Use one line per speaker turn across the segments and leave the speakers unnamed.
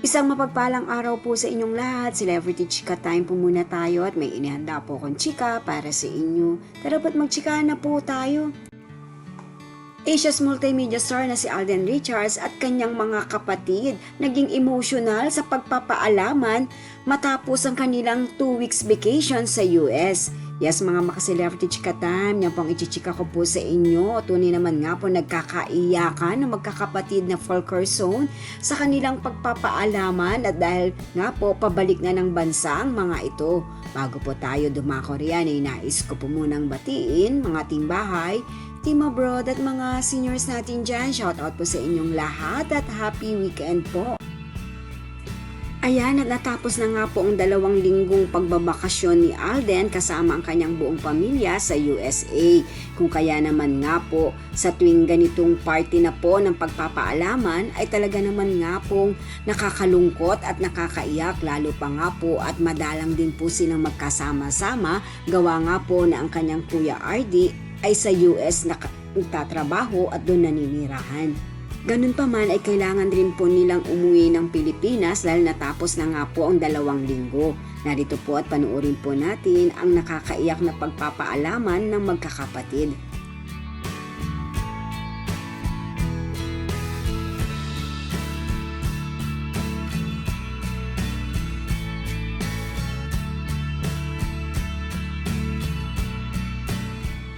Isang mapagpalang araw po sa inyong lahat. Celebrity Chika Time po muna tayo at may inihanda po akong chika para sa inyo. Tara ba't magchika na po tayo? Asia's multimedia star na si Alden Richards at kanyang mga kapatid naging emotional sa pagpapaalaman matapos ang kanilang 2 weeks vacation sa US. Yes, mga maka-celebrity chika time, yan pong ichichika ko po sa inyo. Tunay naman nga po nagkakaiyakan ng magkakapatid na Fulkerson sa kanilang pagpapaalaman at dahil nga po pabalik na ng bansa ang mga ito. Bago po tayo dumako riyan ay nais ko po munang batiin mga timbahay, team abroad at mga seniors natin dyan. Shout out po sa inyong lahat at happy weekend po. Ayan, at natapos na nga po ang 2 linggong pagbabakasyon ni Alden kasama ang kanyang buong pamilya sa USA. Kung kaya naman nga po sa tuwing ganitong party na po ng pagpapaalaman ay talaga naman nga pong nakakalungkot at nakakaiyak lalo pa nga po at madalang din po silang magkasama-sama gawa nga po na ang kanyang kuya RD ay sa US nagtatrabaho at doon naninirahan. Ganun pa man ay kailangan rin po nilang umuwi ng Pilipinas dahil natapos na nga po ang 2 linggo. Narito po at panuorin po natin ang nakakaiyak na pagpapaalaman ng magkakapatid.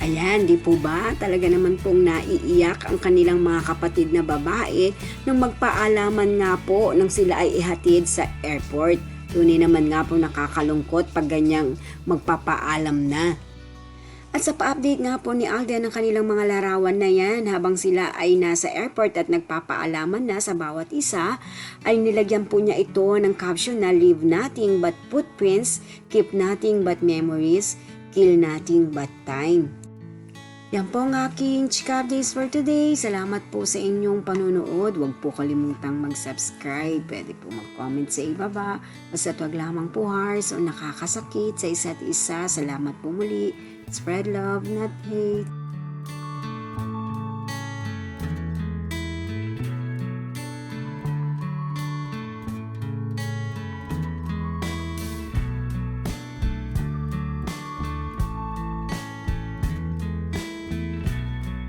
Ayan, di po ba? Talaga naman pong naiiyak ang kanilang mga kapatid na babae nang magpaalaman nga po nang sila ay ihatid sa airport. Tunay naman nga po nakakalungkot pag ganyang magpapaalam na. At sa pa-update nga po ni Alden ang kanilang mga larawan na yan habang sila ay nasa airport at nagpapaalaman na sa bawat isa ay nilagyan po niya ito ng caption na leave nothing but footprints, keep nothing but memories, kill nothing but time. Yan po ang aking chika updates for today. Salamat po sa inyong panunood. Huwag po kalimutang mag-subscribe. Pwede po mag-comment sa ibaba. Basta't wag lamang po hearts o nakakasakit sa isa't isa. Salamat po muli. Spread love, not hate.